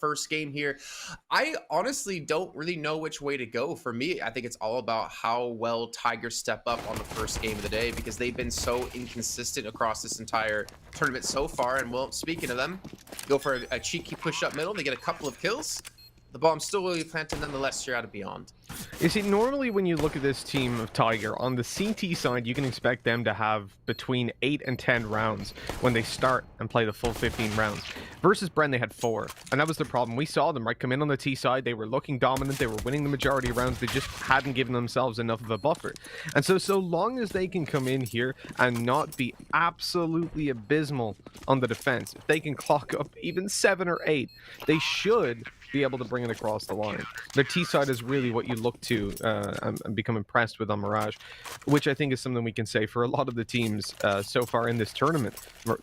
first game here. I honestly don't really know which way to go. For me, I think it's all about how well Tigers step up on the first game of the day because they've been so inconsistent across this entire tournament so far. And well, speaking of them, go for a cheeky push up middle. They get a couple of kills. The bomb's still really planted nonetheless here out of Beyond. You see, normally when you look at this team of Tiger, on the CT side, you can expect them to have between 8 and 10 rounds when they start and play the full 15 rounds. Versus Bren, they had 4. And that was the problem. We saw them, right, come in on the T side. They were looking dominant. They were winning the majority of rounds. They just hadn't given themselves enough of a buffer. And so long as they can come in here and not be absolutely abysmal on the defense, if they can clock up even 7 or 8, they should be able to bring it across the line. Their T side is really what you look to and become impressed with on Mirage, which I think is something we can say for a lot of the teams so far in this tournament.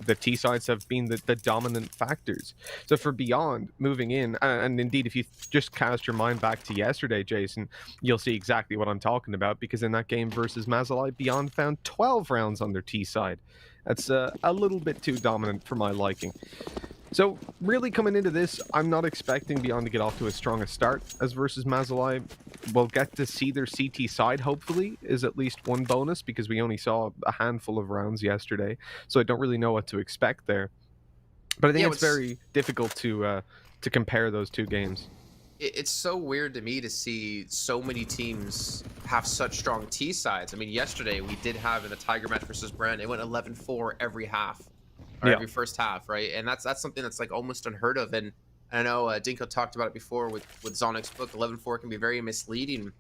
The T sides have been the dominant factors. So for Beyond moving in, and indeed if you just cast your mind back to yesterday, Jason, you'll see exactly what I'm talking about, because in that game versus Mazalai, Beyond found 12 rounds on their T side. That's a little bit too dominant for my liking. So really coming into this, I'm not expecting Beyond to get off to as strong a start as versus Mazalai. We'll get to see their CT side, hopefully, is at least one bonus, because we only saw a handful of rounds yesterday. So I don't really know what to expect there. But I think it's very difficult to compare those two games. It's so weird to me to see so many teams have such strong T sides. I mean, yesterday we did have in a Tiger match versus Brent, it went 11-4 every half. Every first half, right? And that's something that's like almost unheard of. And I know Dinko talked about it before with Zonic's book. 11-4 can be very misleading,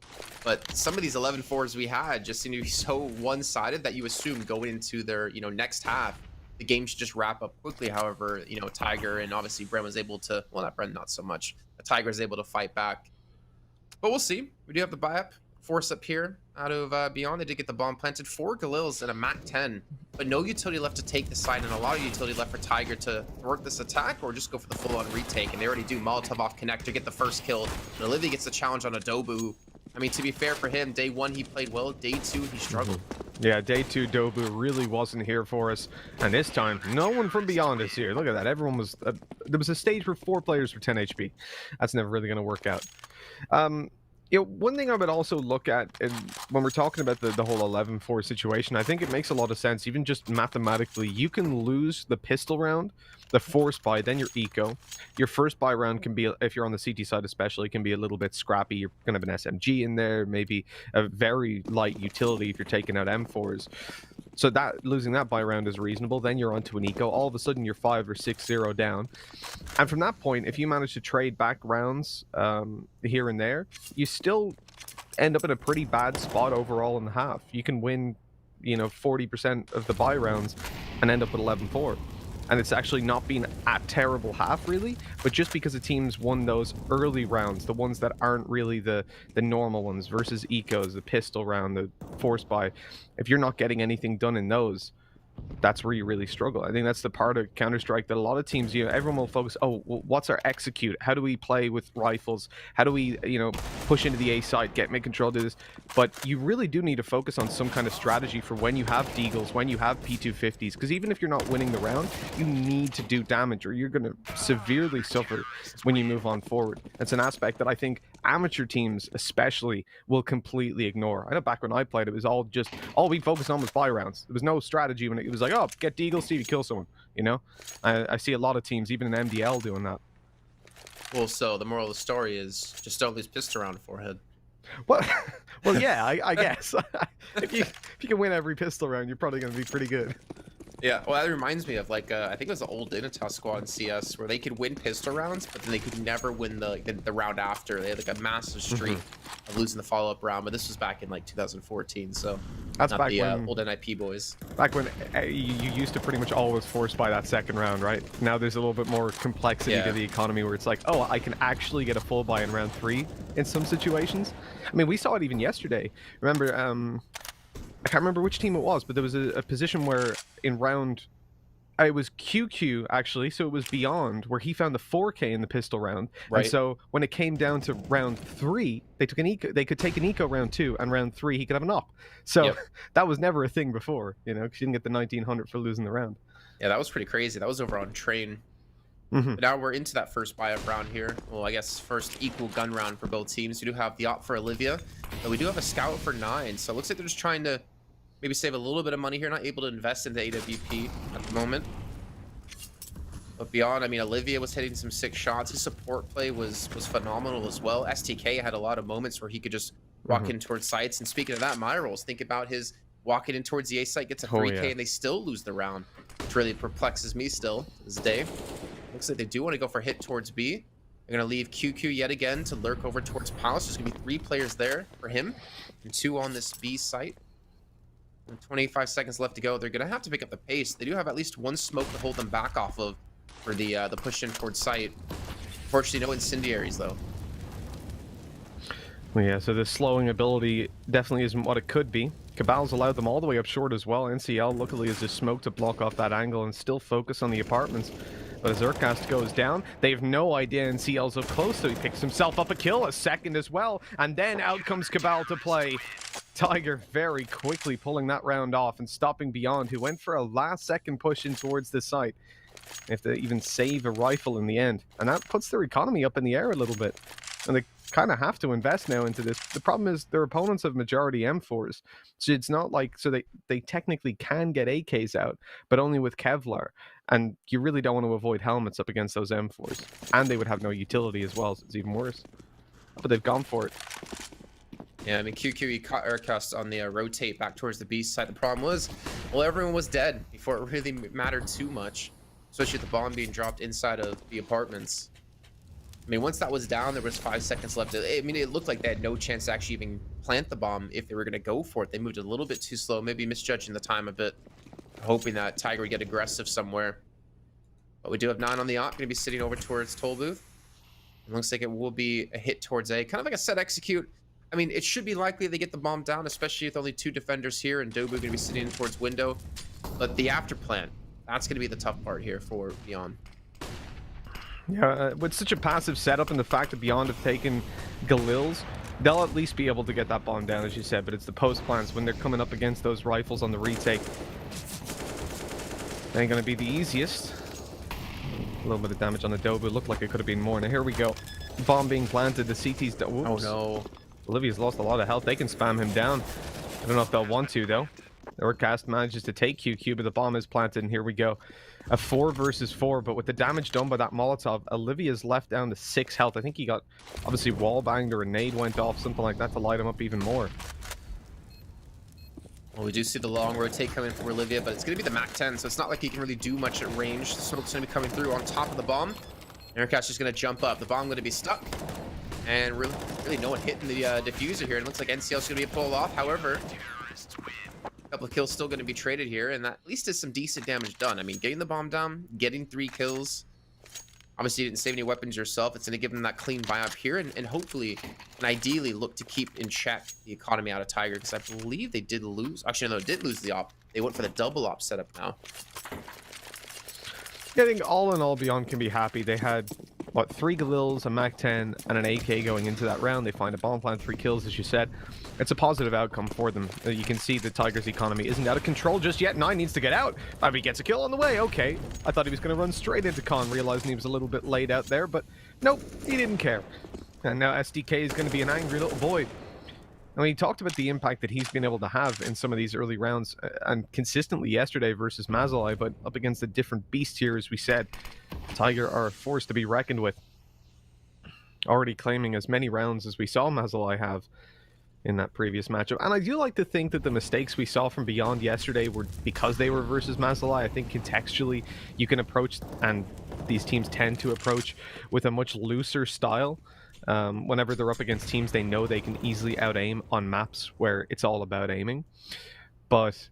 but some of these 11-4s we had just seem to be so one-sided that you assume going into their next half the game should just wrap up quickly. However, Tiger and obviously Bren was able to, well, not Bren, not so much. Tiger is able to fight back, but we'll see. We do have the buy-up force up here out of Beyond. They did get the bomb planted. 4 Galils and a Mac 10, but no utility left to take the side, and a lot of utility left for Tiger to work this attack or just go for the full-on retake. And they already do. Molotov off connector, get the first kill. And Olivia gets the challenge on Adobu. I mean, to be fair for him, day 1 he played well. Day 2 he struggled. Yeah, day 2 Dobu really wasn't here for us, and this time no one from Beyond is here. Look at that. Everyone was there was a stage for 4 players for 10 HP. That's never really going to work out. One thing I would also look at when we're talking about the whole 11-4 situation, I think it makes a lot of sense, even just mathematically. You can lose the pistol round, the force buy, then your eco. Your first buy round can be, if you're on the CT side especially, can be a little bit scrappy. You're going to have an SMG in there, maybe a very light utility if you're taking out M4s. So that losing that buy round is reasonable. Then you're onto an eco. All of a sudden you're 5 or 6-0 down. And from that point, if you manage to trade back rounds here and there, you still end up in a pretty bad spot overall in the half. You can win, 40% of the buy rounds and end up with 11-4. And it's actually not been a terrible half, really, but just because the teams won those early rounds, the ones that aren't really the normal ones versus ecos, the pistol round, the force buy, if you're not getting anything done in those, that's where you really struggle. I think that's the part of Counter-Strike that a lot of teams, everyone will focus, well, what's our execute? How do we play with rifles? How do we, push into the A side, make control, do this? But you really do need to focus on some kind of strategy for when you have deagles, when you have P250s, because even if you're not winning the round, you need to do damage or you're going to severely suffer when you move on forward. It's an aspect that I think amateur teams especially will completely ignore. I know back when I played, it was all we focused on was buy rounds. There was no strategy when it was like, oh, get deagles, see if you kill someone, I see a lot of teams, even in MDL, doing that. Well, so the moral of the story is just don't lose pistol round forehead. Well, yeah, I guess. if you can win every pistol round, you're probably going to be pretty good. Yeah, well, that reminds me of I think it was the old Dinatas squad in CS where they could win pistol rounds, but then they could never win the round after. They had a massive streak of losing the follow-up round, but this was back in 2014, so that's not back the when, old NIP boys. Back when you used to pretty much always force by that second round, right? Now there's a little bit more complexity to the economy where it's like, oh, I can actually get a full buy in round 3 in some situations. I mean, we saw it even yesterday. Remember, I can't remember which team it was, but there was a position where in round, it was QQ actually, so it was Beyond, where he found the 4K in the pistol round. Right. And so when it came down to round 3, they took an eco. They could take an eco round 2, and round 3 he could have an op. So that was never a thing before, because you didn't get the 1900 for losing the round. Yeah, that was pretty crazy. That was over on Train. But now we're into that first buy-up round here. Well, I guess first equal gun round for both teams. We do have the op for Olivia, but we do have a scout for 9. So it looks like they're just trying to maybe save a little bit of money here. Not able to invest in the AWP at the moment. But beyond, I mean, Olivia was hitting some sick shots. His support play was phenomenal as well. STK had a lot of moments where he could just walk in towards sites. And speaking of that, my rolls, think about his walking in towards the A site, gets a 3K, and they still lose the round, which really perplexes me still to this day. Looks like they do want to go for hit towards B. They're going to leave QQ yet again to lurk over towards Palace. There's going to be 3 players there for him and 2 on this B site. And 25 seconds left to go. They're going to have to pick up the pace. They do have at least 1 smoke to hold them back off of for the push in towards site. Unfortunately, no incendiaries, though. Well, yeah, so the slowing ability definitely isn't what it could be. Cabal's allowed them all the way up short as well. NCL luckily has just smoke to block off that angle and still focus on the apartments. But as Urcast goes down, they have no idea NCL's up close, so he picks himself up a kill, a second as well, and then out comes Cabal to play. Tiger very quickly pulling that round off and stopping Beyond, who went for a last-second push in towards the site. They have to even save a rifle in the end, and that puts their economy up in the air a little bit. And they kind of have to invest now into this. The problem is their opponents have majority M4s, so it's not like, so they technically can get AKs out, but only with Kevlar, and you really don't want to avoid helmets up against those M4s, and they would have no utility as well, so it's even worse. But they've gone for it. Yeah, I mean, QQE caught Aircast on the rotate back towards the B side. The problem was, well, everyone was dead before it really mattered too much, especially with the bomb being dropped inside of the apartments. I mean, once that was down, there was 5 seconds left. I mean, it looked like they had no chance to actually even plant the bomb if they were going to go for it. They moved a little bit too slow, maybe misjudging the time a bit, hoping that Tiger would get aggressive somewhere. But we do have 9 on the op, going to be sitting over towards Toll Booth. It looks like it will be a hit towards A, kind of like a set execute. I mean, it should be likely they get the bomb down, especially with only 2 defenders here, and Dobu going to be sitting towards window. But the after plant, that's going to be the tough part here for Beyond. Yeah, with such a passive setup and the fact that Beyond have taken Galil's, they'll at least be able to get that bomb down, as you said, but it's the post plants when they're coming up against those rifles on the retake. Ain't gonna be the easiest. A little bit of damage on the Dobu, looked like it could have been more. Now here we go. Bomb being planted, the CT's... Whoops. Oh no. Olivia's lost a lot of health. They can spam him down. I don't know if they'll want to, though. Urcast manages to take QQ, but the bomb is planted, and here we go. A 4 versus 4, but with the damage done by that Molotov, Olivia's left down to 6 health. I think he got, obviously, wall-banged or a nade went off, something like that, to light him up even more. Well, we do see the long rotate coming from Olivia, but it's going to be the MAC-10, so it's not like he can really do much at range. The smoke's going to be coming through on top of the bomb. Urcast is going to jump up. The bomb going to be stuck. And really no one hitting the diffuser here. It looks like NCL's going to be a pull off. However, a couple of kills still going to be traded here, and that at least is some decent damage done. I mean, getting the bomb down, getting 3 kills. Obviously, you didn't save any weapons yourself. It's going to give them that clean buy up here, and hopefully, and ideally, look to keep in check the economy out of Tiger, because I believe they did lose. Actually, no, they did lose the op. They went for the double op setup now. Yeah, I think all in all, Beyond can be happy. They had, what, 3 Galils, a MAC-10, and an AK going into that round. They find a bomb plant, 3 kills, as you said. It's a positive outcome for them. You can see the Tiger's economy isn't out of control just yet. 9 needs to get out. He gets a kill on the way. Okay. I thought he was going to run straight into Con, realizing he was a little bit late out there, but nope, he didn't care. And now SDK is going to be an angry little boy. I mean, he talked about the impact that he's been able to have in some of these early rounds, and consistently yesterday versus Mazalai, but up against a different beast here, as we said. Tiger are a force to be reckoned with. Already claiming as many rounds as we saw Mazalai have in that previous matchup. And I do like to think that the mistakes we saw from Beyond yesterday were because they were versus Mazalai. I think contextually you can approach, and these teams tend to approach, with a much looser style. Whenever they're up against teams they know they can easily out-aim on maps where it's all about aiming. But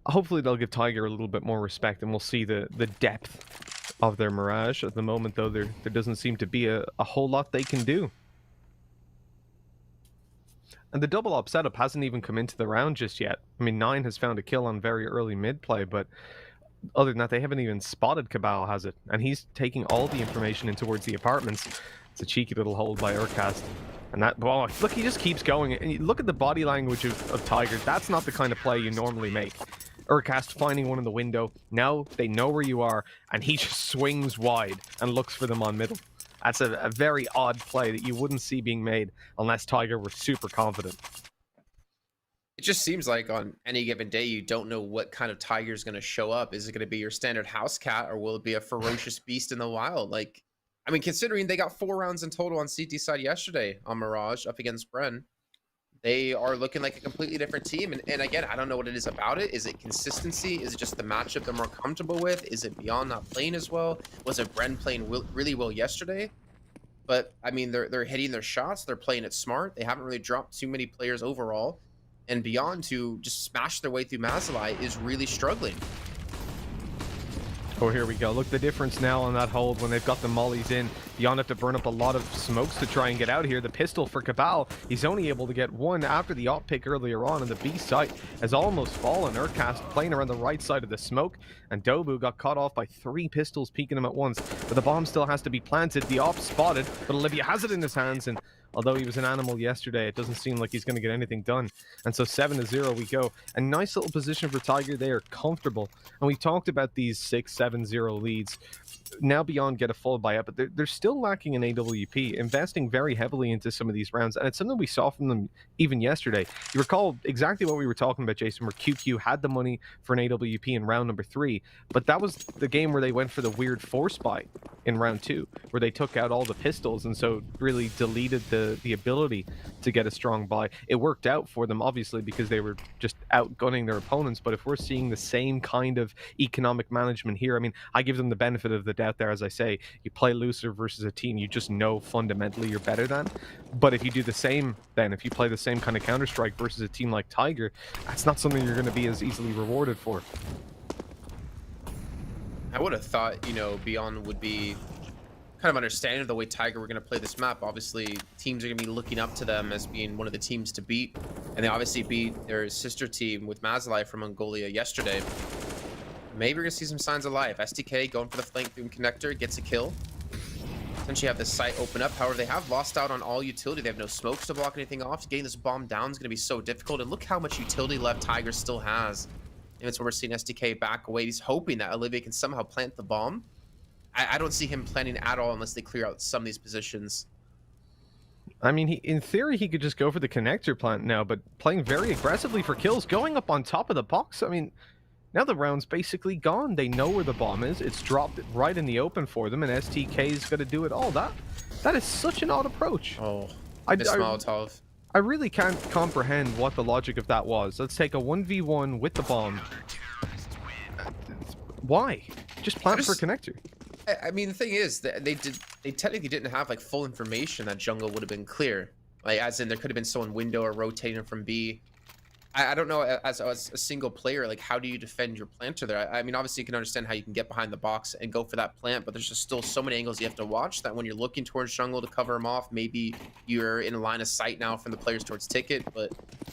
hopefully they'll give Tiger a little bit more respect, and we'll see the depth of their Mirage. At the moment, though, there doesn't seem to be a whole lot they can do. And the double op setup hasn't even come into the round just yet. I mean, 9 has found a kill on very early mid-play, but other than that, they haven't even spotted Cabal, has it? And he's taking all the information in towards the apartments. It's a cheeky little hold by Urcast. And that, well, look, he just keeps going. And you look at the body language of Tiger. That's not the kind of play you normally make. Urcast finding one in the window. Now they know where you are, and he just swings wide and looks for them on middle. That's a very odd play that you wouldn't see being made unless Tiger were super confident. It just seems like on any given day, you don't know what kind of tiger is going to show up. Is it going to be your standard house cat, or will it be a ferocious beast in the wild? Like, I mean, considering they got 4 rounds in total on CT side yesterday on Mirage up against Bren, they are looking like a completely different team. And again, I don't know what it is about it. Is it consistency? Is it just the matchup they're more comfortable with? Is it Beyond not playing as well? Was it Bren playing really well yesterday? But I mean, they're hitting their shots. They're playing it smart. They haven't really dropped too many players overall. And Beyond to just smash their way through Mazalai is really struggling. Oh, here we go. Look the difference now on that hold when they've got the mollies in. Beyond have to burn up a lot of smokes to try and get out here. The pistol for Cabal, he's only able to get one after the op pick earlier on, and the B site has almost fallen. Urcast playing around the right side of the smoke, and Dobu got caught off by 3 pistols peeking him at once. But the bomb still has to be planted. The op spotted, but Olivia has it in his hands, and although he was an animal yesterday, it doesn't seem like he's going to get anything done. And so 7-0 we go. A nice little position for Tiger. They are comfortable. And we talked about these 6-7-0 leads. Now Beyond get a full buyout, but they're still lacking in AWP, investing very heavily into some of these rounds. And it's something we saw from them even yesterday. You recall exactly what we were talking about, Jason, where QQ had the money for an AWP in round number 3. But that was the game where they went for the weird force buy in round 2, where they took out all the pistols and so really deleted the ability to get a strong buy. It worked out for them, obviously, because they were just outgunning their opponents. But if we're seeing the same kind of economic management here, I mean, I give them the benefit of the doubt there. As I say, you play looser versus a team you just know fundamentally you're better than. But if you do the same, then if you play the same kind of Counter-Strike versus a team like Tiger, that's not something you're going to be as easily rewarded for. I would have thought, you know, Beyond would be kind of understanding of the way Tiger were going to play this map. Obviously, teams are going to be looking up to them as being one of the teams to beat. And they obviously beat their sister team with Mazalai from Mongolia yesterday. Maybe we're going to see some signs of life. STK going for the flank through connector, gets a kill. Essentially have this site open up. However, they have lost out on all utility. They have no smokes to block anything off. Getting this bomb down is going to be so difficult. And look how much utility left Tiger still has. And that's where we're seeing STK back away. He's hoping that Olivia can somehow plant the bomb. I don't see him planning at all unless they clear out some of these positions. I mean, in theory, he could just go for the connector plant now, but playing very aggressively for kills, going up on top of the box. I mean, now the round's basically gone. They know where the bomb is. It's dropped right in the open for them, and STK's got to do it all. That is such an odd approach. Oh, Molotov. I really can't comprehend what the logic of that was. Let's take a 1v1 with the bomb. Why? Just plant for connector. I mean, the thing is that they technically didn't have like full information that jungle would have been clear. Like, as in there could have been someone window or rotating from B. I don't know, as a single player, like, how do you defend your planter there? I mean, obviously you can understand how you can get behind the box and go for that plant, but there's just still so many angles you have to watch that when you're looking towards jungle to cover them off, maybe you're in a line of sight now from the players towards ticket. But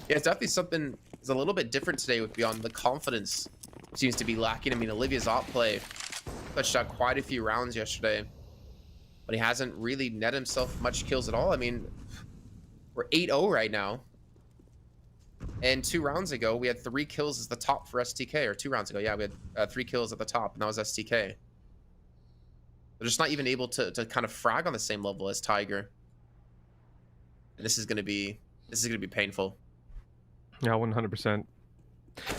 yeah, it's definitely something is a little bit different today with Beyond. The confidence seems to be lacking. I mean, Olivia's op play touched out quite a few rounds yesterday, but he hasn't really net himself much kills at all. I mean, we're 8-0 right now. And 2 rounds ago, we had 3 kills as the top for STK, or 2 rounds ago, yeah, we had 3 kills at the top, and that was STK. They're just not even able to kind of frag on the same level as Tiger. And this is gonna be painful. Yeah, 100%.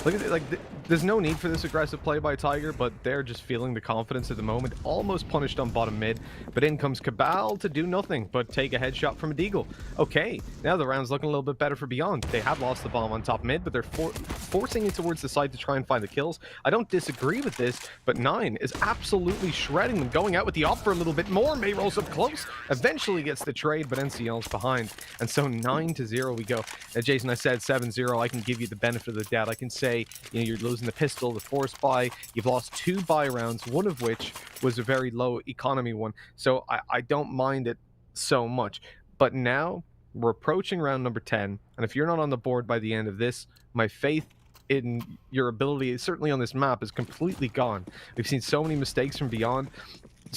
Look at it, like, there's no need for this aggressive play by Tiger, but they're just feeling the confidence at the moment. Almost punished on bottom mid, but in comes Cabal to do nothing but take a headshot from a deagle. Okay, now the round's looking a little bit better for Beyond. They have lost the bomb on top mid, but they're forcing it towards the side to try and find the kills. I don't disagree with this, but 9 is absolutely shredding them, going out with the op for a little bit more. May rolls up close, eventually gets the trade, but NCL's behind. And so 9-0 we go. Jason, I said 7-0. I can give you the benefit of the doubt. I can say, you know, you're losing the pistol, the force buy. You've lost 2 buy rounds, one of which was a very low economy one. So I don't mind it so much. But now we're approaching round number 10. And if you're not on the board by the end of this, my faith in your ability, certainly on this map, is completely gone. We've seen so many mistakes from Beyond.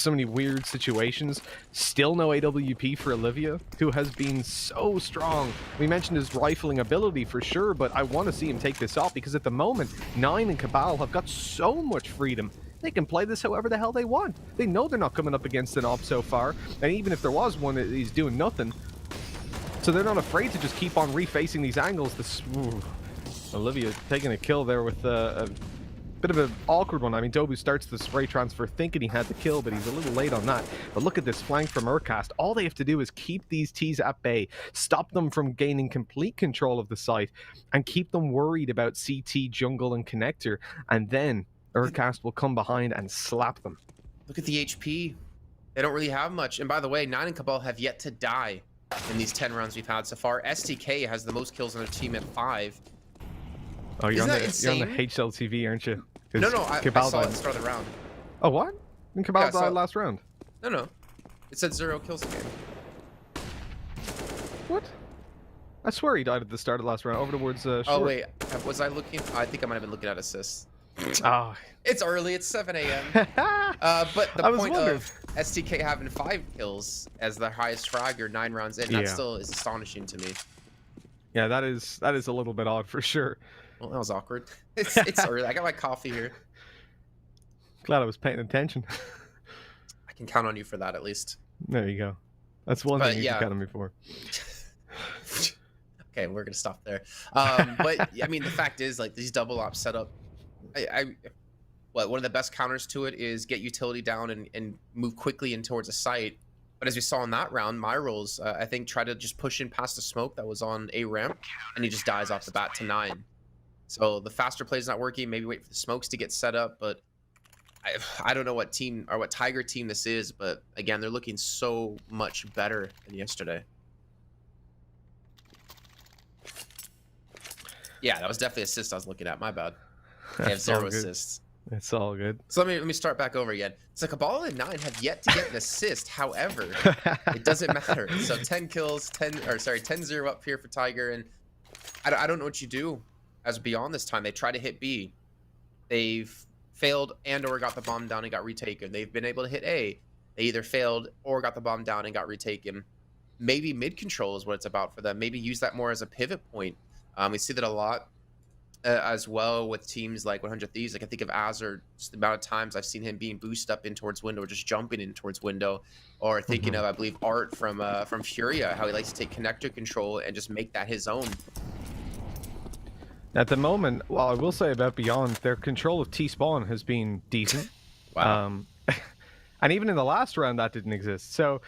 so many weird situations. Still no AWP for Olivia, who has been so strong. We mentioned his rifling ability for sure, but I want to see him take this off because at the moment, Nine and Cabal have got so much freedom. They can play this however the hell they want. They know they're not coming up against an op so far, and even if there was one, he's doing nothing. So they're not afraid to just keep on refacing these angles. Olivia taking a kill there with a bit of an awkward one. I mean, Dobu starts the spray transfer thinking he had the kill, but he's a little late on that. But look at this flank from Urcast. All they have to do is keep these T's at bay, stop them from gaining complete control of the site, and keep them worried about CT, jungle, and connector. And then Urcast will come behind and slap them. Look at the HP. They don't really have much. And by the way, Nine and Cabal have yet to die in these 10 rounds we've had so far. STK has the most kills on their team at 5. Oh, you're on the HLTV, aren't you? No, I saw it at the start of the round. Oh, what? And Cabal died last round. No. It said 0 kills a game. What? I swear he died at the start of the last round, over towards Oh, wait. Was I looking? I think I might have been looking at assists. Oh. It's early. It's 7 a.m. But the point of STK having 5 kills as the highest fragger 9 rounds in, that still is astonishing to me. Yeah, that is a little bit odd for sure. Well, that was awkward. It's early. I got my coffee here. Glad I was paying attention. I can count on you for that at least. There you go. That's one thing you can count on me for. Okay, we're gonna stop there. But I mean, the fact is, like, these double ops setup, one of the best counters to it is get utility down and move quickly in towards a site. But as we saw in that round, Myros, I think, tried to just push in past the smoke that was on A ramp, and he just dies off the bat to 9. So the faster play is not working. Maybe wait for the smokes to get set up. But I don't know what team or what Tiger team this is. But again, they're looking so much better than yesterday. Yeah, that was definitely assist I was looking at. My bad. They have 0 assists. It's all good. So let me start back over again. So Cabal and 9 have yet to get an assist. However, it doesn't matter. So 10 kills, 10-0 up here for Tiger, and I don't know what you do as beyond this time. They try to hit B. They've failed and/or got the bomb down and got retaken. They've been able to hit A. They either failed or got the bomb down and got retaken. Maybe mid control is what it's about for them. Maybe use that more as a pivot point. We see that a lot as well with teams like 100 Thieves. Like I think of Azure, just the amount of times I've seen him being boosted up in towards window or just jumping in towards window. Or thinking of, I believe, Art from Furia, how he likes to take connector control and just make that his own. At the moment, well, I will say about Beyond, their control of T-spawn has been decent. Wow. And even in the last round, that didn't exist. So,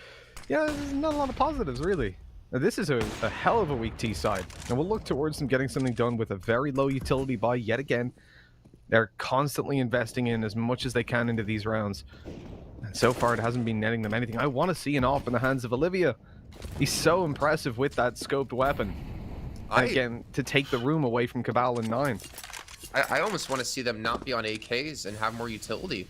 yeah, there's not a lot of positives, really. Now, this is a hell of a weak T side, and we'll look towards them getting something done with a very low utility buy yet again. They're constantly investing in as much as they can into these rounds. And so far, it hasn't been netting them anything. I want to see an off in the hands of Olivia. He's so impressive with that scoped weapon. And again, to take the room away from Cabal and 9. I almost want to see them not be on AKs and have more utility.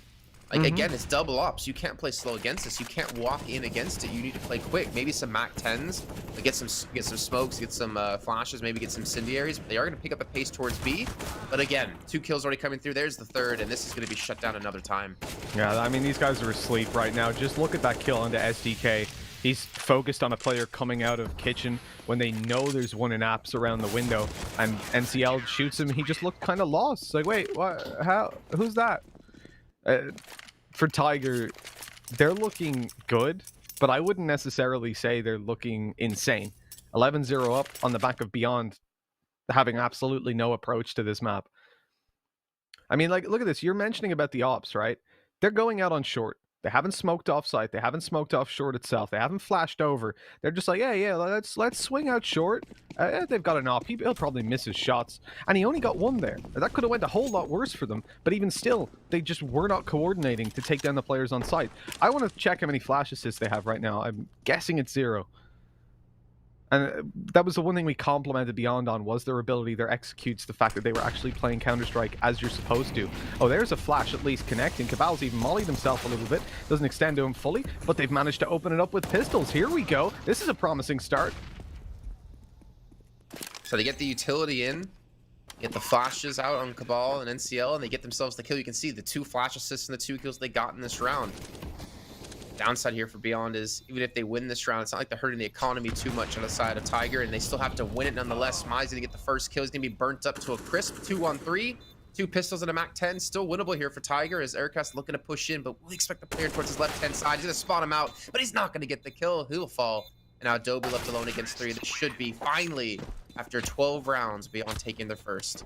Like, again, it's double ops. You can't play slow against this. You can't walk in against it. You need to play quick. Maybe some Mac 10s. Like get some smokes, get some flashes, maybe get some incendiaries. But they are going to pick up the pace towards B. But again, 2 kills already coming through. There's the 3rd, and this is going to be shut down another time. Yeah, I mean, these guys are asleep right now. Just look at that kill onto SDK. He's focused on a player coming out of kitchen when they know there's one in apps around the window. And NCL shoots him. He just looked kind of lost. It's like, wait, what? How? Who's that? For Tiger, they're looking good, but I wouldn't necessarily say they're looking insane. 11-0 up on the back of Beyond, having absolutely no approach to this map. I mean, like, look at this. You're mentioning about the ops, right? They're going out on short. They haven't smoked off site. They haven't smoked off short itself. They haven't flashed over. They're just like, yeah, let's swing out short. They've got an op. He'll probably miss his shots. And he only got 1 there. That could have went a whole lot worse for them. But even still, they just were not coordinating to take down the players on site. I want to check how many flash assists they have right now. I'm guessing it's 0. And that was the one thing we complimented Beyond on, was their ability, their executes, the fact that they were actually playing Counter-Strike as you're supposed to. Oh, there's a flash at least connecting. Cabal's even mollied himself a little bit. Doesn't extend to him fully, but they've managed to open it up with pistols. Here we go. This is a promising start. So they get the utility in, get the flashes out on Cabal and NCL, and they get themselves the kill. You can see the 2 flash assists and the 2 kills they got in this round. downside here for Beyond is even if they win this round, it's not like they're hurting the economy too much on the side of Tiger, and they still have to win it nonetheless. Mai's gonna get the first kill. He's gonna be burnt up to a crisp 2-on-3. 2 pistols and a Mac 10. Still winnable here for Tiger as Aircast looking to push in, but we expect the player towards his left-hand side. He's gonna spot him out, but he's not gonna get the kill. He'll fall. And now Adobe left alone against 3. This should be finally, after 12 rounds, Beyond taking their first.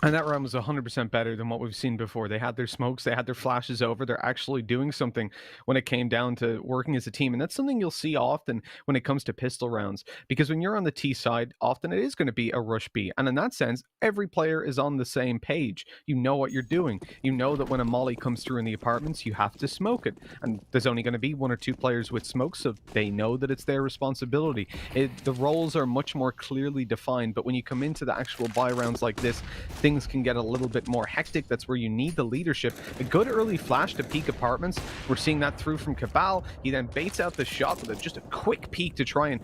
And that round was 100% better than what we've seen before. They had their smokes, they had their flashes over. They're actually doing something when it came down to working as a team. And that's something you'll see often when it comes to pistol rounds. Because when you're on the T side, often it is going to be a rush B. And in that sense, every player is on the same page. You know what you're doing. You know that when a molly comes through in the apartments, you have to smoke it. And there's only going to be 1 or 2 players with smokes, so they know that it's their responsibility. The roles are much more clearly defined. But when you come into the actual buy rounds like this, things can get a little bit more hectic. That's where you need the leadership. A good early flash to peek apartments. We're seeing that through from Cabal. He then baits out the shot with just a quick peek to try and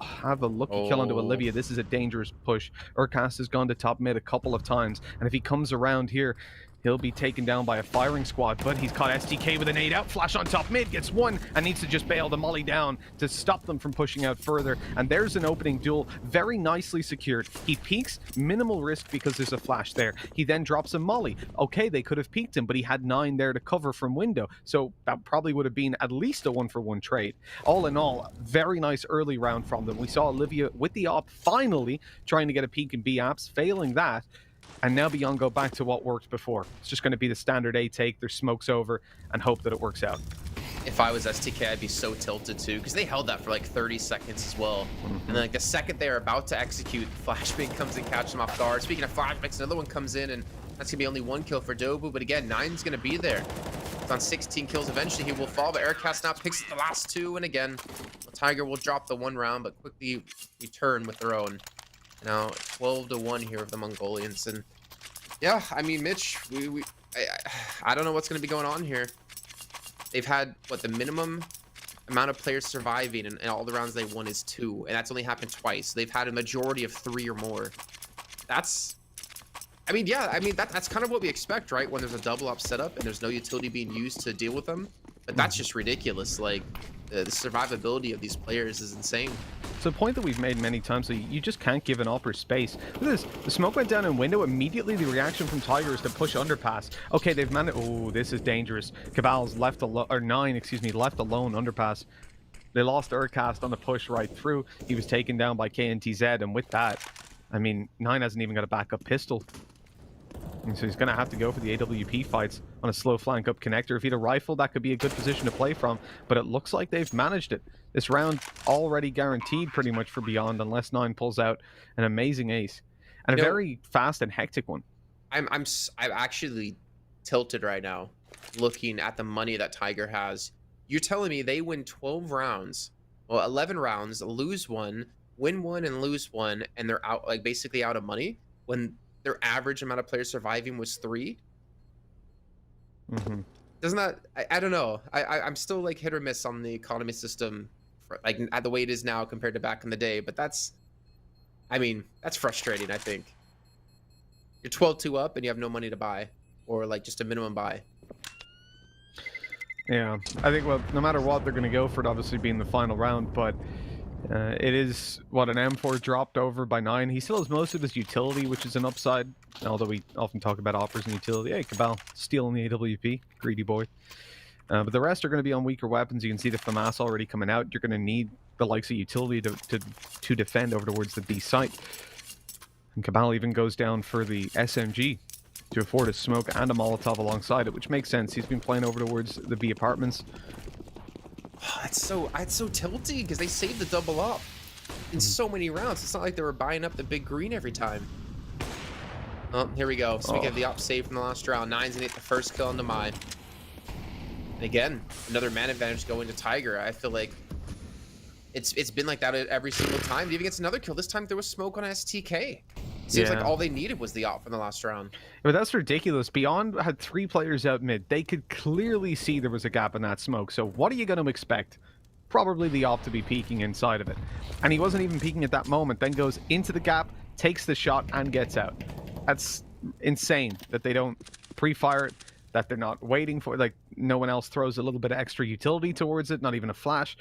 have a lucky kill onto Olivia. This is a dangerous push. Urcast has gone to top mid a couple of times, and if he comes around here, he'll be taken down by a firing squad, but he's caught STK with a nade out. Flash on top mid, gets 1, and needs to just bail the molly down to stop them from pushing out further. And there's an opening duel, very nicely secured. He peeks, minimal risk because there's a flash there. He then drops a molly. Okay, they could have peeked him, but he had 9 there to cover from window. So that probably would have been at least a 1-for-1 trade. All in all, very nice early round from them. We saw Olivia with the op finally trying to get a peek in B apps, failing that. And now Beyond go back to what worked before. It's just going to be the standard A take, their smokes over, and hope that it works out. If I was STK, I'd be so tilted too, because they held that for like 30 seconds as well. And then like the second they're about to execute, Flashbang comes and catches them off guard. Speaking of flashbangs, another one comes in, and that's going to be only 1 kill for Dobu. But again, 9's going to be there. It's on 16 kills. Eventually, he will fall, but Aircast now picks up the last 2. And again, Tiger will drop the 1 round, but quickly return with their own. Now 12-1 here of the Mongolians. And yeah, I mean, Mitch, I don't know what's going to be going on here. They've had, what, the minimum amount of players surviving in all the rounds they won is 2, and that's only happened twice. They've had a majority of 3 or more. That's, I mean, yeah, I mean, that's kind of what we expect, right? When there's a double up setup and there's no utility being used to deal with them. But that's just ridiculous. Like, the survivability of these players is insane. It's a point that we've made many times, so you just can't give an upper space. Look at this. The smoke went down in window. Immediately, the reaction from Tiger is to push underpass. Okay, they've managed. Oh, this is dangerous. Cabal's left alone, or 9, excuse me, left alone underpass. They lost Urcast on the push right through. He was taken down by KNTZ, and with that, I mean, 9 hasn't even got a backup pistol. And so he's going to have to go for the AWP fights on a slow flank up connector. If he had a rifle, that could be a good position to play from, but it looks like they've managed it. This round already guaranteed pretty much for Beyond, unless 9 pulls out an amazing ace. And a very fast and hectic one. I'm actually tilted right now, looking at the money that Tiger has. You're telling me they win 12 rounds, well, 11 rounds, lose 1, win 1, and lose 1, and they're out, like, basically out of money when their average amount of players surviving was 3? Doesn't that, I don't know. I'm still like hit or miss on the economy system, for, like, at the way it is now compared to back in the day. But that's, I mean, that's frustrating, I think. You're 12-2 up and you have no money to buy, or like just a minimum buy. Yeah, I think, well, no matter what, they're going to go for it, obviously being the final round, but it is, what, an M4 dropped over by 9. He still has most of his utility, which is an upside, although we often talk about offers and utility. Hey, Cabal, stealing the AWP, greedy boy. But the rest are going to be on weaker weapons. You can see the FAMAS already coming out. You're going to need the likes of utility to defend over towards the B site. And Cabal even goes down for the SMG to afford a smoke and a Molotov alongside it, which makes sense. He's been playing over towards the B apartments. Oh, it's so tilty because they saved the double up in so many rounds. It's not like they were buying up the big green every time. Oh, here we go. So we get the op save from the last round. 9's gonna get the first kill on the Mai. And again, another man advantage going to Tiger. I feel like it's been like that every single time. It even gets another kill. This time there was smoke on STK. Seems like all they needed was the op from the last round. But that's ridiculous. Beyond had 3 players out mid. They could clearly see there was a gap in that smoke. So what are you going to expect? Probably the op to be peeking inside of it. And he wasn't even peeking at that moment. Then goes into the gap, takes the shot, and gets out. That's insane that they don't pre-fire it, that they're not waiting for. Like, no one else throws a little bit of extra utility towards it, not even a flash.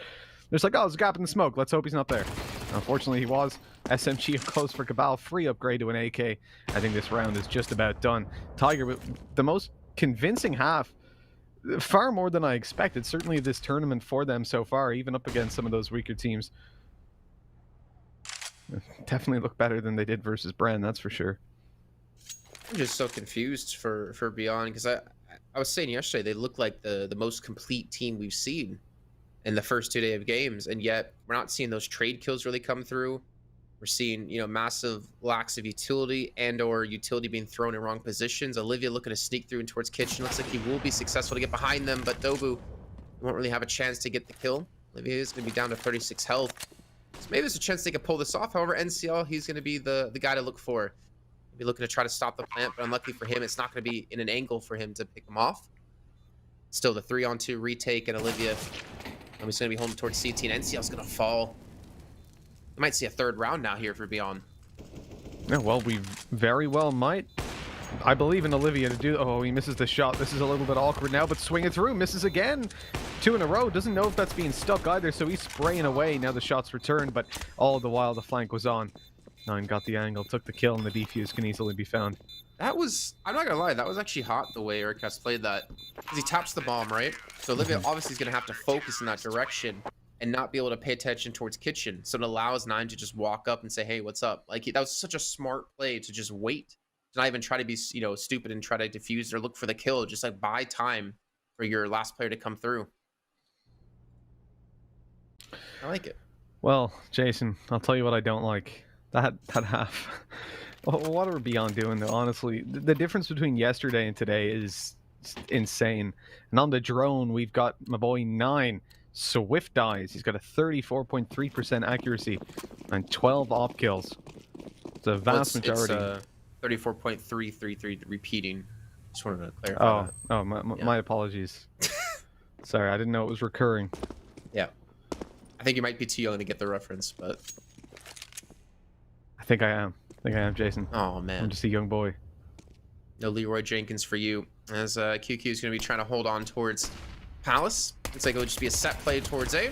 There's like, oh, there's a gap in the smoke. Let's hope he's not there. Unfortunately, he was. SMG up close for Cabal. Free upgrade to an AK. I think this round is just about done. Tiger with the most convincing half. Far more than I expected. Certainly this tournament for them so far, even up against some of those weaker teams. Definitely look better than they did versus Bren, that's for sure. I'm just so confused for Beyond, because I was saying yesterday they look like the most complete team we've seen in the first 2 days of games, and yet we're not seeing those trade kills really come through. We're seeing, you know, massive lacks of utility and/or utility being thrown in wrong positions. Olivia looking to sneak through and towards Kitchen. Looks like he will be successful to get behind them, but Dobu won't really have a chance to get the kill. Olivia is going to be down to 36 health. So maybe there's a chance they could pull this off. However, NCL, he's going to be the guy to look for. He'll be looking to try to stop the plant, but unlucky for him, it's not going to be in an angle for him to pick him off. Still the 3-on-2 retake, and Olivia, he's going to be home towards CT, and NCL's going to fall. We might see a third round now here for Beyond. Yeah, well, we very well might. I believe in Olivia to do... Oh, he misses the shot. This is a little bit awkward now, but swing it through. Misses again. 2 in a row. Doesn't know if that's being stuck either, so he's spraying away. Now the shot's returned, but all the while the flank was on. Nine got the angle, took the kill, and the defuse can easily be found. That was... I'm not going to lie. That was actually hot the way Eric has played that. Because he taps the bomb, right? So Olivia obviously is going to have to focus in that direction and not be able to pay attention towards Kitchen. So it allows Nine to just walk up and say, hey, what's up? Like, that was such a smart play to just wait. To not even try to be, you know, stupid and try to defuse or look for the kill. Just like buy time for your last player to come through. I like it. Well, Jason, I'll tell you what I don't like. That half. What are Beyond doing, though? Honestly, the difference between yesterday and today is insane. And on the drone, we've got my boy 9. Swift dies. He's got a 34.3% accuracy and 12 op kills. It's a vast majority. It's 34.333 repeating. Just wanted to clarify that. Oh, my apologies. Sorry, I didn't know it was recurring. Yeah. I think you might be too young to get the reference, but... I think I am, Jason. Oh, man. I'm just a young boy. No Leroy Jenkins for you, as QQ is going to be trying to hold on towards Palace. Looks like it'll just be a set play towards A.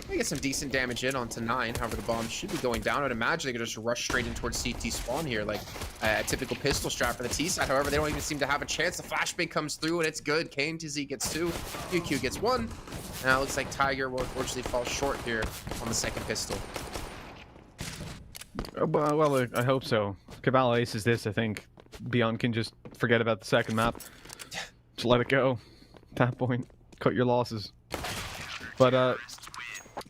We get some decent damage in onto 9. However, the bomb should be going down. I'd imagine they could just rush straight in towards CT spawn here, like a typical pistol strap for the T side. However, they don't even seem to have a chance. The flashbang comes through, and it's good. Kane to Z gets 2. QQ gets 1. Now it looks like Tiger will unfortunately fall short here on the second pistol. Well, I hope so. Cabal aces this, I think. Beyond can just forget about the second map. Just let it go. At that point, cut your losses. But,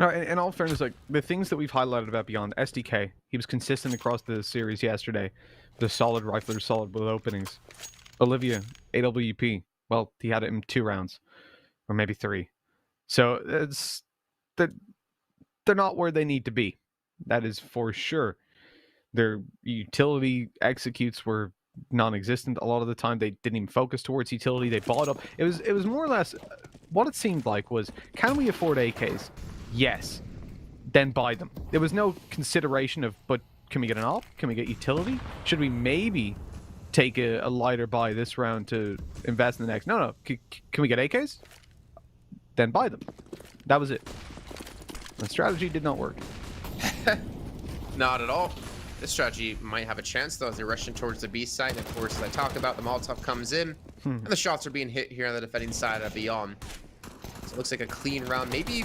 in all fairness, like, the things that we've highlighted about Beyond, SDK, he was consistent across the series yesterday. The solid rifler, solid with openings. Olivia, AWP, well, he had it in 2 rounds. Or maybe 3. So, they're not where they need to be. That is for sure. Their utility executes were non-existent a lot of the time. They didn't even focus towards utility. They bought up. It was more or less what it seemed like was, can we afford AKs? Yes. Then buy them. There was no consideration of, but can we get an op? Can we get utility? Should we maybe take a lighter buy this round to invest in the next? No. Can we get AKs? Then buy them. That was it. The strategy did not work. Not at all. This strategy might have a chance, though, as they're rushing towards the B side. And of course, as I talk about, the Molotov comes in, and the shots are being hit here on the defending side of Beyond. So it looks like a clean round. Maybe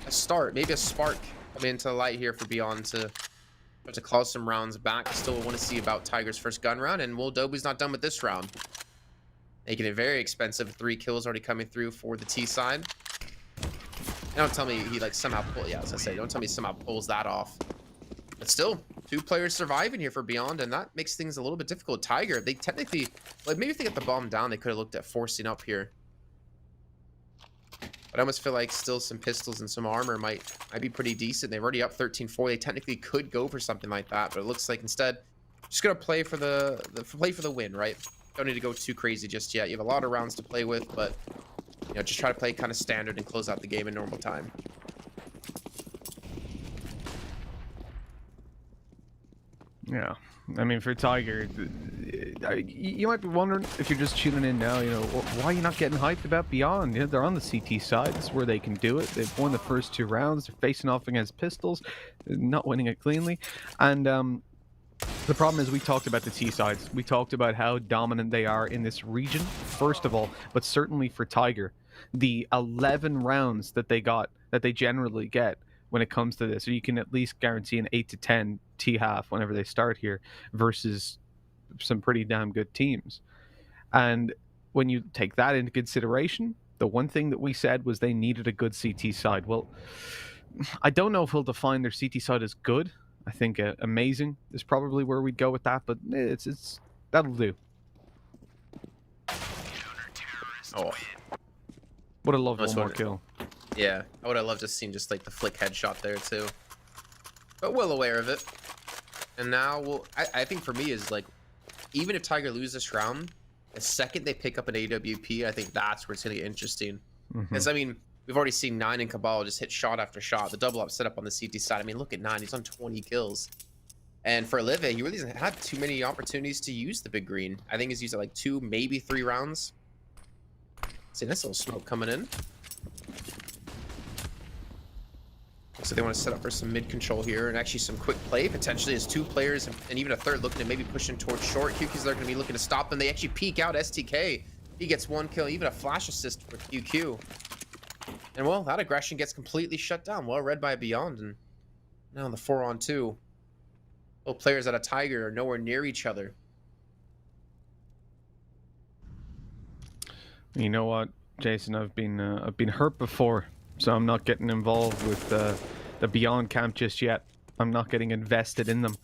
a start, maybe a spark coming into the light here for Beyond to claw some rounds back. Still want to see about Tiger's first gun round, and Will Dobu's not done with this round. Making it very expensive. 3 kills already coming through for the T side. Don't tell me he like somehow pull. Yeah, as I say, don't tell me he somehow pulls that off. But still, 2 players surviving here for Beyond, and that makes things a little bit difficult. Tiger, they technically, like, maybe if they get the bomb down, they could have looked at forcing up here. But I almost feel like still some pistols and some armor might be pretty decent. They're already up 13-4. They technically could go for something like that, but it looks like instead, just gonna play for the win, right? Don't need to go too crazy just yet. You have a lot of rounds to play with, but you know, just try to play kind of standard and close out the game in normal time. Yeah, I mean, for Tiger, you might be wondering if you're just tuning in now, why are you not getting hyped about Beyond? They're on the CT side. This is where they can do it. They've won the first 2 rounds. They're facing off against Pistols, not winning it cleanly. And the problem is we talked about the T sides. We talked about how dominant they are in this region, first of all, but certainly for Tiger. The 11 rounds that they generally get when it comes to this, so you can at least guarantee an 8 to 10 T half whenever they start here versus some pretty damn good teams. And when you take that into consideration, the one thing that we said was they needed a good CT side. Well, I don't know if he'll define their CT side as good. I think amazing is probably where we'd go with that, but it's that'll do. Oh, would have loved one more kill. Yeah, I would have loved to see just like the flick headshot there too. But well aware of it. And now, I think for me is like, even if Tiger loses this round, the second they pick up an AWP, I think that's where it's going to get interesting. Because, I mean, we've already seen 9 and Cabal just hit shot after shot. The double up set up on the CT side. I mean, look at 9. He's on 20 kills. And for Olive, he really doesn't have too many opportunities to use the big green. I think he's used it like 2, maybe 3 rounds. See, nice little smoke coming in. So they want to set up for some mid control here and actually some quick play. Potentially as 2 players and even a third looking to maybe push in towards short. QQ's they're going to be looking to stop them. They actually peek out STK. He gets 1 kill, even a flash assist for QQ. And well, that aggression gets completely shut down. Well read by Beyond. And now on the 4-on-2. Both players at a Tiger are nowhere near each other. You know what, Jason? I've been hurt before, so I'm not getting involved with the Beyond camp just yet. I'm not getting invested in them.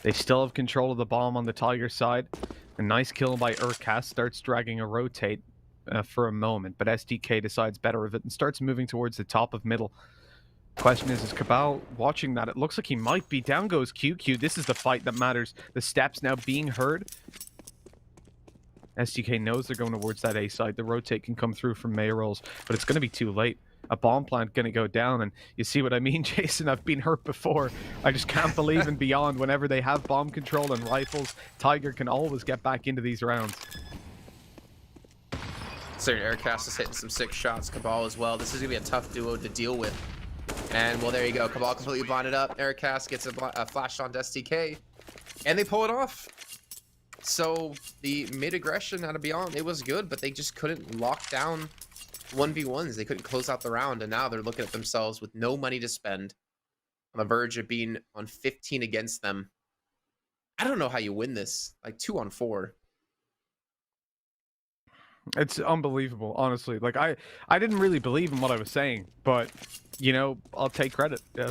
They still have control of the bomb on the Tiger side. A nice kill by Urcast, starts dragging a rotate for a moment, but SDK decides better of it and starts moving towards the top of middle. Question is Cabal watching that? It looks like he might be. Down goes QQ. This is the fight that matters. The steps now being heard. SDK knows they're going towards that A side. The rotate can come through from Mayorals, but it's going to be too late. A bomb plant going to go down, and you see what I mean, Jason? I've been hurt before. I just can't believe in Beyond. Whenever they have bomb control and rifles, Tiger can always get back into these rounds. Certain Aircast is hitting some 6 shots. Cabal as well. This is going to be a tough duo to deal with. And, well, there you go. Cabal completely blinded up. Aircast gets a flash on to SDK, and they pull it off. So the mid-aggression out of Beyond, it was good, but they just couldn't lock down 1v1s. They couldn't close out the round, and now they're looking at themselves with no money to spend, on the verge of being on 15 against them. I don't know how you win this, like 2-on-4. It's unbelievable, honestly. Like I didn't really believe in what I was saying, but you know, I'll take credit. Yeah,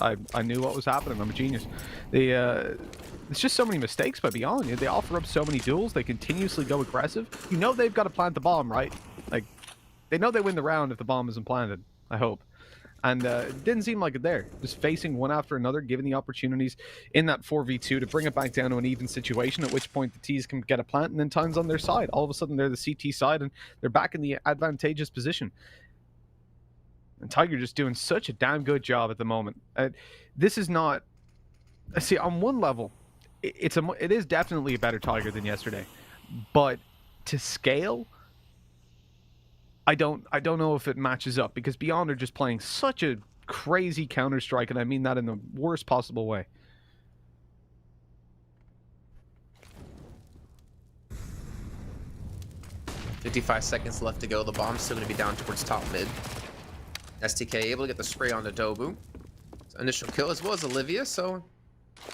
I knew what was happening. I'm a genius. It's just so many mistakes by Beyond. They offer up so many duels. They continuously go aggressive. You know they've got to plant the bomb, right? Like they know they win the round if the bomb isn't planted. I hope. And it didn't seem like it there. Just facing one after another, given the opportunities in that 4v2 to bring it back down to an even situation, at which point the T's can get a plant and then time's on their side. All of a sudden they're the CT side and they're back in the advantageous position. And Tiger just doing such a damn good job at the moment. This is not... See, on one level, it is definitely a better Tiger than yesterday. But to scale... I don't know if it matches up, because Beyond are just playing such a crazy Counter-Strike, and I mean that in the worst possible way. $55 seconds left to go. The bomb's still going to be down towards top mid. STK able to get the spray onto Dobu. So initial kill as well as Olivia, so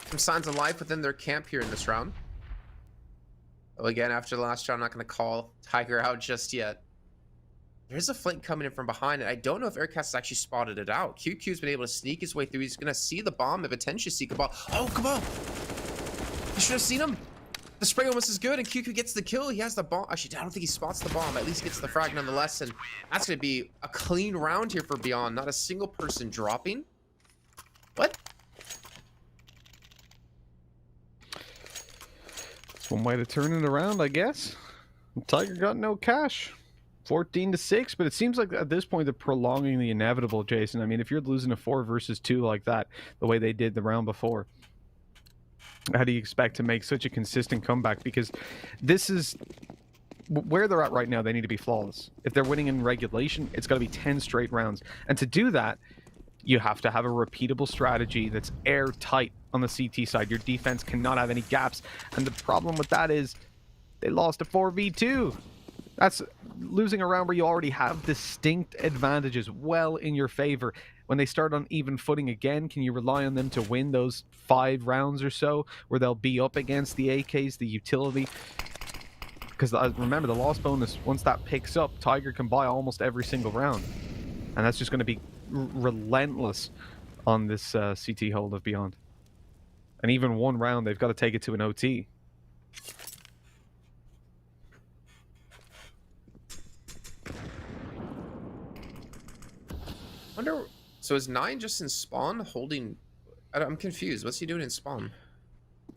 some signs of life within their camp here in this round. Well, again, after the last round, I'm not going to call Tiger out just yet. There's a flank coming in from behind, and I don't know if Aircast has actually spotted it out. QQ's been able to sneak his way through. He's going to see the bomb and potentially see Cabal. Oh, Cabal! You should have seen him. The spray almost is good, and QQ gets the kill. He has the bomb. Actually, I don't think he spots the bomb. At least gets the frag nonetheless, and that's going to be a clean round here for Beyond. Not a single person dropping. What? It's one way to turn it around, I guess. Tiger got no cash. 14-6, but it seems like at this point they're prolonging the inevitable, Jason. I mean, if you're losing a 4 versus 2 like that, the way they did the round before. How do you expect to make such a consistent comeback? Because this is where they're at right now. They need to be flawless. If they're winning in regulation, it's got to be 10 straight rounds. And to do that, you have to have a repeatable strategy that's airtight on the CT side. Your defense cannot have any gaps. And the problem with that is they lost a 4v2. That's losing a round where you already have distinct advantages well in your favor. When they start on even footing again, can you rely on them to win those 5 rounds or so where they'll be up against the AKs, the utility? Because remember, the loss bonus, once that picks up, Tiger can buy almost every single round. And that's just going to be relentless on this CT hold of Beyond. And even one round, they've got to take it to an OT. Wonder. So is 9 just in spawn holding? I'm confused. What's he doing in spawn?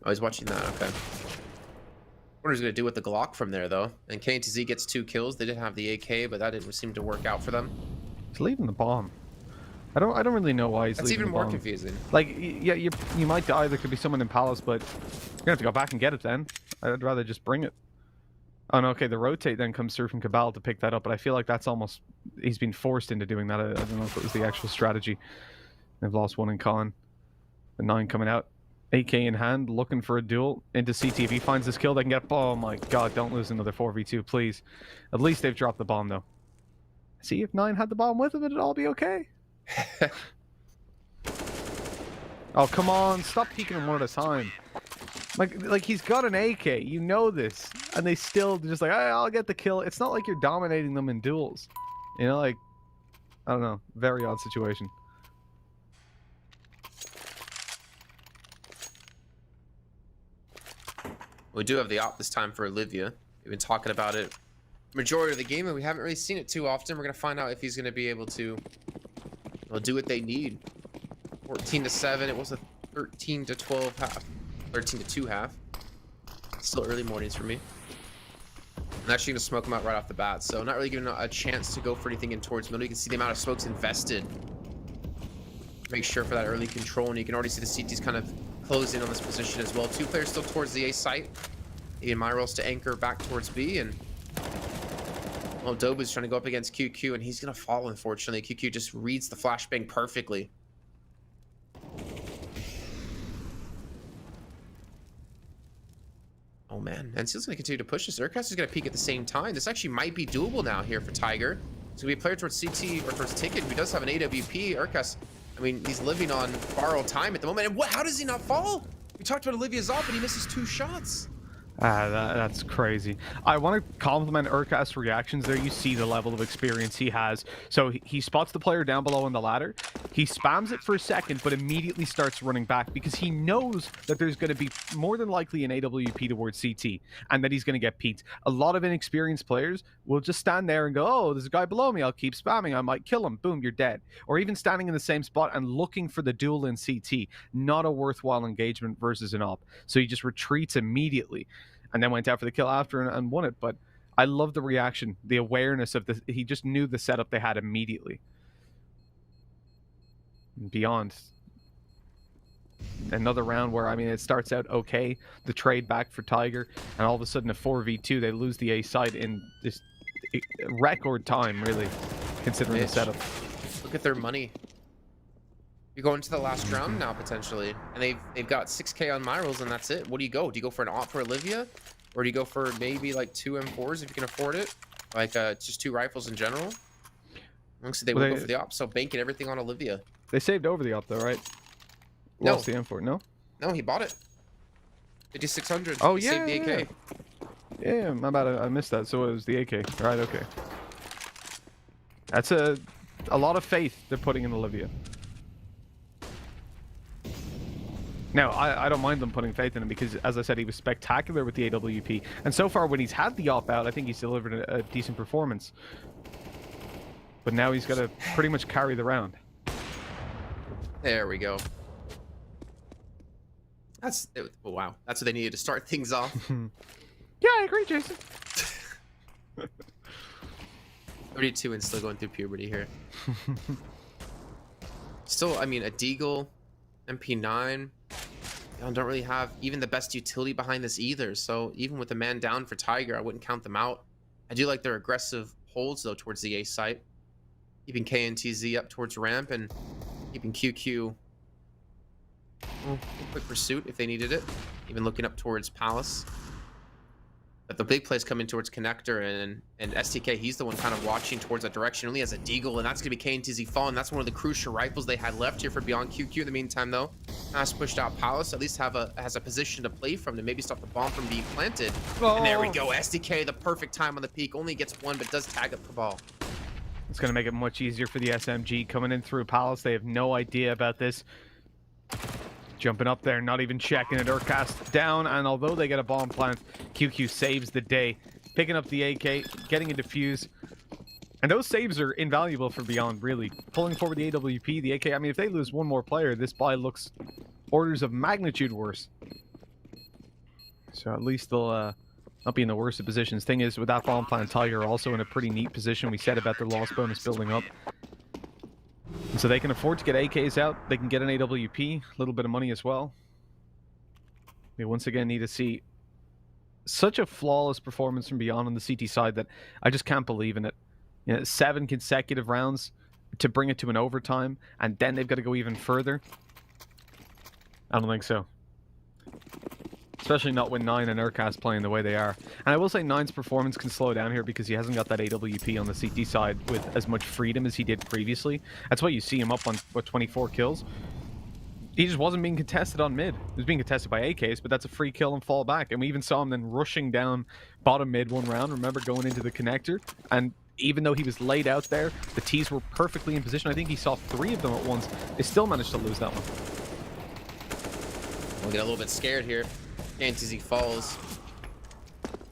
Oh, he's watching that. Okay. What he's gonna do with the Glock from there though? And KTZ gets 2 kills. They did have the AK, but that didn't seem to work out for them. He's leaving the bomb. I don't really know why he's That's leaving even the more bomb. confusing. Like, yeah, you might die. There could be someone in Palace, but you're gonna have to go back and get it then. I'd rather just bring it. Oh no, okay, the rotate then comes through from Cabal to pick that up, but I feel like that's almost... He's been forced into doing that. I don't know if it was the actual strategy. They've lost one in Con. The 9 coming out. AK in hand, looking for a duel into CT. If he finds this kill, they can get... Oh my god, don't lose another 4v2, please. At least they've dropped the bomb, though. See, if 9 had the bomb with him, it'd all be okay. Oh, come on. Stop peeking him one at a time. Like he's got an AK, you know this, and they still just like, hey, I'll get the kill. It's not like you're dominating them in duels, you know. Like, I don't know, very odd situation. We do have the op this time for Olivia. We've been talking about it majority of the game, and we haven't really seen it too often. We're gonna find out if he's gonna be able to, well, do what they need. 14-7. It was a 13-12 half. 13-2 half. Still early mornings for me. I'm actually gonna smoke him out right off the bat, so not really giving a chance to go for anything in towards middle. You can see the amount of smokes invested. Make sure for that early control, and you can already see the CTs kind of close in on this position as well. 2 players still towards the A site. Ian Myros to anchor back towards B, and well, Dobu's trying to go up against QQ, and he's gonna fall, unfortunately. QQ just reads the flashbang perfectly. Oh man, and Seal's gonna continue to push this. Urcast is gonna peek at the same time. This actually might be doable now here for Tiger. It's gonna be a player towards CT or towards Ticket who does have an AWP. Urcast, I mean, he's living on borrowed time at the moment. And what? How does he not fall? We talked about Olivia's off, and he misses 2 shots. That's crazy. I want to compliment Urkast's reactions there. You see the level of experience he has. So he spots the player down below on the ladder. He spams it for a second, but immediately starts running back because he knows that there's going to be more than likely an AWP towards CT and that he's going to get peeked. A lot of inexperienced players will just stand there and go, oh, there's a guy below me. I'll keep spamming. I might kill him. Boom, you're dead. Or even standing in the same spot and looking for the duel in CT. Not a worthwhile engagement versus an op. So he just retreats immediately. And then went out for the kill after and won it. But I love the reaction, the awareness of this. He just knew the setup they had immediately. Beyond. Another round where, I mean, it starts out okay. The trade back for Tiger. And all of a sudden, a 4v2, they lose the A side in this record time, really, considering the setup. Look at their money. You go into the last round now, potentially. And they've got 6K on Myros, and that's it. What do you go? Do you go for an op for Olivia? Or do you go for maybe like 2 M4s if you can afford it? Like just 2 rifles in general? Looks like they would go for the op, so banking everything on Olivia. They saved over the op though, right? No. Lost the M4, no? No, he bought it. 5600. Oh, he yeah, saved the AK. Yeah, my bad, I missed that. So it was the AK. Right, okay. That's a lot of faith they're putting in Olivia. Now, I don't mind them putting faith in him because, as I said, he was spectacular with the AWP. And so far, when he's had the op out, I think he's delivered a decent performance. But now he's got to pretty much carry the round. There we go. Oh, wow. That's what they needed to start things off. Yeah, I agree, Jason. 32 and still going through puberty here. Still, I mean, a Deagle, MP9, Beyond don't really have even the best utility behind this either. So even with a man down for Tiger, I wouldn't count them out. I do like their aggressive holds though towards the A site, keeping KNTZ up towards ramp and keeping QQ in quick pursuit if they needed it. Even looking up towards Palace. But the big plays coming towards Connector and STK, he's the one kind of watching towards that direction. Only has a Deagle, and that's going to be KNTZ falling. That's one of the crucial rifles they had left here for Beyond QQ. In the meantime, though, has pushed out Palace. At least has a position to play from to maybe stop the bomb from being planted. And there we go. STK, the perfect time on the peak. Only gets one, but does tag up Cabal. It's going to make it much easier for the SMG coming in through Palace. They have no idea about this. Jumping up there, not even checking it. Urcast down, and although they get a bomb plant, QQ saves the day. Picking up the AK, getting a defuse. And those saves are invaluable for Beyond, really. Pulling forward the AWP, the AK. I mean, if they lose one more player, this buy looks orders of magnitude worse. So at least they'll not be in the worst of positions. Thing is, with that bomb plant, Tiger also in a pretty neat position. We said about their loss bonus building up. And so they can afford to get AKs out. They can get an AWP, a little bit of money as well. We once again need to see such a flawless performance from Beyond on the CT side that I just can't believe in it. You know, 7 consecutive rounds to bring it to an overtime, and then they've got to go even further. I don't think so. Especially not when 9 and Urcast playing the way they are. And I will say 9's performance can slow down here because he hasn't got that AWP on the CT side with as much freedom as he did previously. That's why you see him up on, what, 24 kills? He just wasn't being contested on mid. He was being contested by AKs, but that's a free kill and fall back. And we even saw him then rushing down bottom mid one round. Remember, going into the connector. And even though he was laid out there, the T's were perfectly in position. I think he saw 3 of them at once. They still managed to lose that one. We'll get a little bit scared here. KNTZ falls.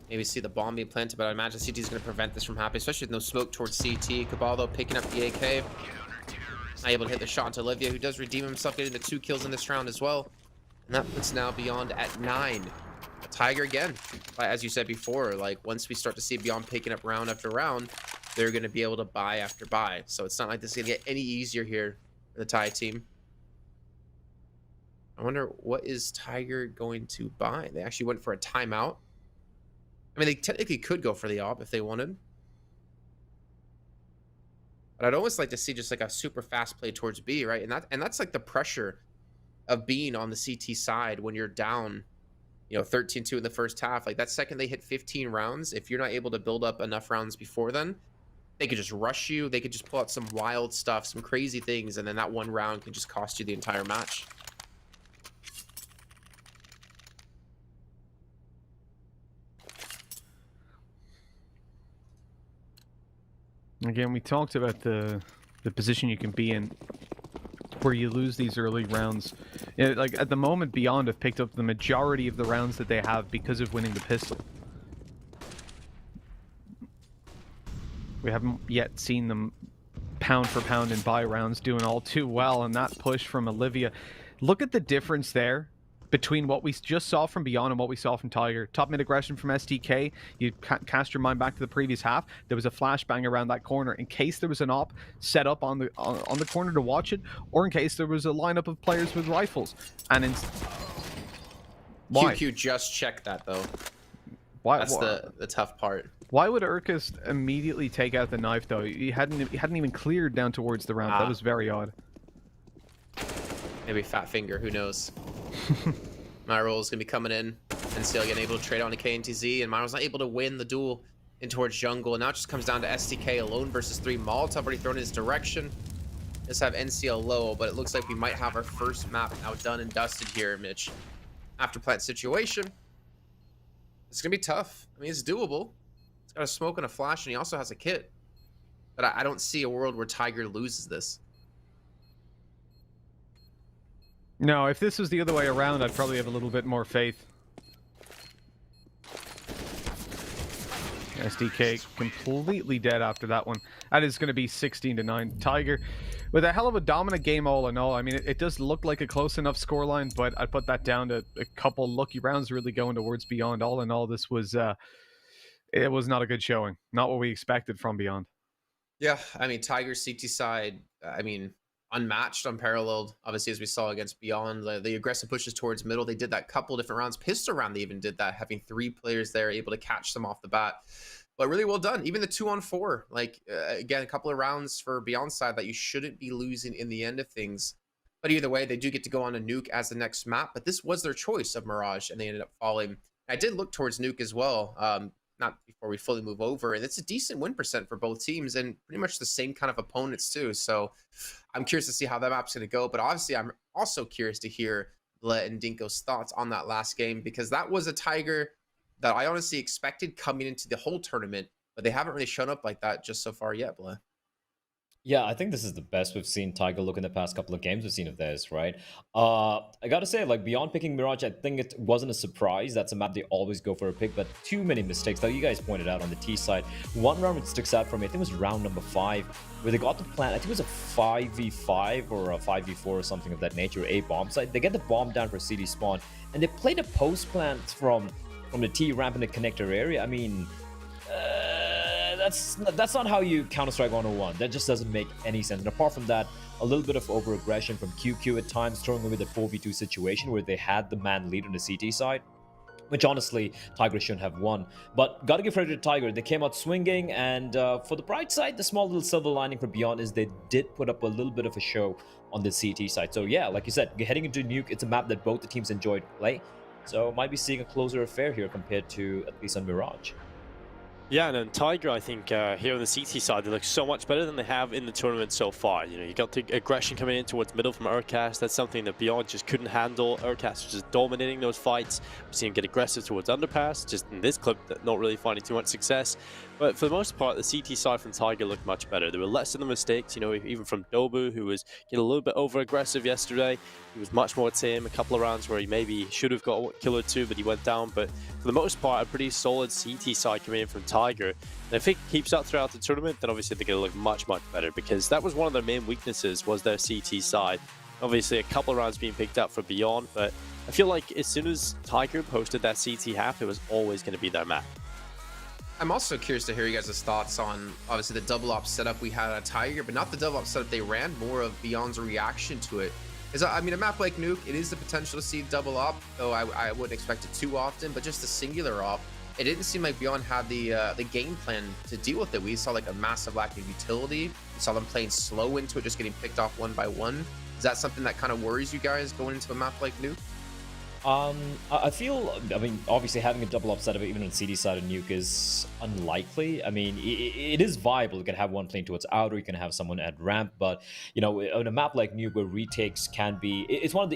Maybe see the bomb being planted, but I imagine CT is going to prevent this from happening, especially with no smoke towards CT. Cabal, though, picking up the AK. Not able to hit the shot to Olivia, who does redeem himself, getting the 2 kills in this round as well. And that puts now Beyond at 9. A Tiger again. As you said before, like, once we start to see Beyond picking up round after round, they're going to be able to buy after buy. So it's not like this is going to get any easier here for the Thai team. I wonder what is Tiger going to buy? They actually went for a timeout. I mean, they technically could go for the op if they wanted. But I'd almost like to see just like a super fast play towards B, right? And that's like the pressure of being on the CT side when you're down, you know, 13-2 in the first half. Like that second they hit 15 rounds, if you're not able to build up enough rounds before then, they could just rush you. They could just pull out some wild stuff, some crazy things, and then that one round could just cost you the entire match. Again, we talked about the position you can be in where you lose these early rounds. You know, like at the moment, Beyond have picked up the majority of the rounds that they have because of winning the pistol. We haven't yet seen them pound for pound in buy rounds doing all too well, and that push from Olivia. Look at the difference there between what we just saw from Beyond and what we saw from Tiger. Top mid aggression from STK. You cast your mind back to the previous half. There was a flashbang around that corner in case there was an op set up on the corner to watch it, or in case there was a lineup of players with rifles. And why? QQ just checked that though. Why? That's the tough part. Why would Urcast immediately take out the knife though? He hadn't even cleared down towards the ramp. That was very odd. Maybe fat finger, who knows? Myro is going to be coming in and still getting able to trade on to KNTZ, and Myro's not able to win the duel in towards jungle, and now it just comes down to STK alone versus 3. Molotov already thrown in his direction. Just have NCL low, but it looks like we might have our first map now done and dusted here, Mitch. After plant situation, it's going to be tough. I mean, it's doable. It's got a smoke and a flash, and he also has a kit. But I don't see a world where Tiger loses this. No, if this was the other way around, I'd probably have a little bit more faith. SDK completely dead after that one. That is going to be 16-9. Tiger with a hell of a dominant game all in all. I mean, it does look like a close enough scoreline, but I put that down to a couple lucky rounds really going towards Beyond. All in all, this was it was not a good showing. Not what we expected from Beyond. Yeah, I mean, Tiger's CT side, I mean, unmatched, unparalleled. Obviously, as we saw against Beyond, the aggressive pushes towards middle, they did that couple different rounds. Pistol round, they even did that, having 3 players there able to catch them off the bat. But really well done. Even the 2-on-4, like again, a couple of rounds for Beyond side that you shouldn't be losing in the end of things. But either way, they do get to go on a Nuke as the next map. But this was their choice of Mirage, and they ended up falling. I did look towards Nuke as well. Not before we fully move over, and it's a decent win percent for both teams, and pretty much the same kind of opponents too. So I'm curious to see how that map's going to go. But obviously, I'm also curious to hear Bled and Dinko's thoughts on that last game, because that was a Tiger that I honestly expected coming into the whole tournament, but they haven't really shown up like that just so far yet, Bled. Yeah, I think this is the best we've seen Tiger look in the past couple of games we've seen of theirs, right? I gotta say, like, beyond picking Mirage, I think it wasn't a surprise. That's a map they always go for a pick, but too many mistakes, like you guys pointed out on the T side. One round which sticks out for me, I think it was round number 5, where they got the plan, I think it was a 5v5 or a 5v4 or something of that nature, a bomb site. They get the bomb down for CD spawn, and they played a post plant from the T ramp in the connector area. I mean, that's not how you Counter-Strike 101. That just doesn't make any sense. And apart from that, a little bit of over-aggression from QQ at times, throwing away the 4v2 situation where they had the man lead on the CT side, which honestly, Tiger shouldn't have won. But gotta give credit to Tiger. They came out swinging, and for the bright side, the small little silver lining for Beyond is they did put up a little bit of a show on the CT side. So yeah, like you said, heading into Nuke, it's a map that both the teams enjoyed play. So might be seeing a closer affair here compared to at least on Mirage. Yeah, and then Tiger, I think here on the CT side, they look so much better than they have in the tournament so far. You know, you got the aggression coming in towards middle from Urcast. That's something that Beyond just couldn't handle. Urcast was just dominating those fights. We see him get aggressive towards underpass. Just in this clip, not really finding too much success. But for the most part, the CT side from Tiger looked much better. There were less of the mistakes, you know, even from Dobu, who was getting a little bit over-aggressive yesterday. He was much more tame. A couple of rounds where he maybe should have got a kill or two, but he went down. But for the most part, a pretty solid CT side coming in from Tiger. And if it keeps up throughout the tournament, then obviously they're going to look much, much better, because that was one of their main weaknesses, was their CT side. Obviously, a couple of rounds being picked up for Beyond, but I feel like as soon as Tiger posted that CT half, it was always going to be their map. I'm also curious to hear you guys' thoughts on, obviously, the double op setup we had at Tiger, but not the double op setup they ran, more of Beyond's reaction to it. Because, I mean, a map like Nuke, it is the potential to see double op, though I wouldn't expect it too often, but just a singular op, it didn't seem like Beyond had the game plan to deal with it. We saw like a massive lack of utility. We saw them playing slow into it, just getting picked off one by one. Is that something that kind of worries you guys going into a map like Nuke? I feel, I mean, obviously having a double up setup even on CD side of Nuke is unlikely. I mean, it is viable. You can have one playing towards outer, you can have someone at ramp, but, you know, on a map like Nuke where retakes can be, it's one of the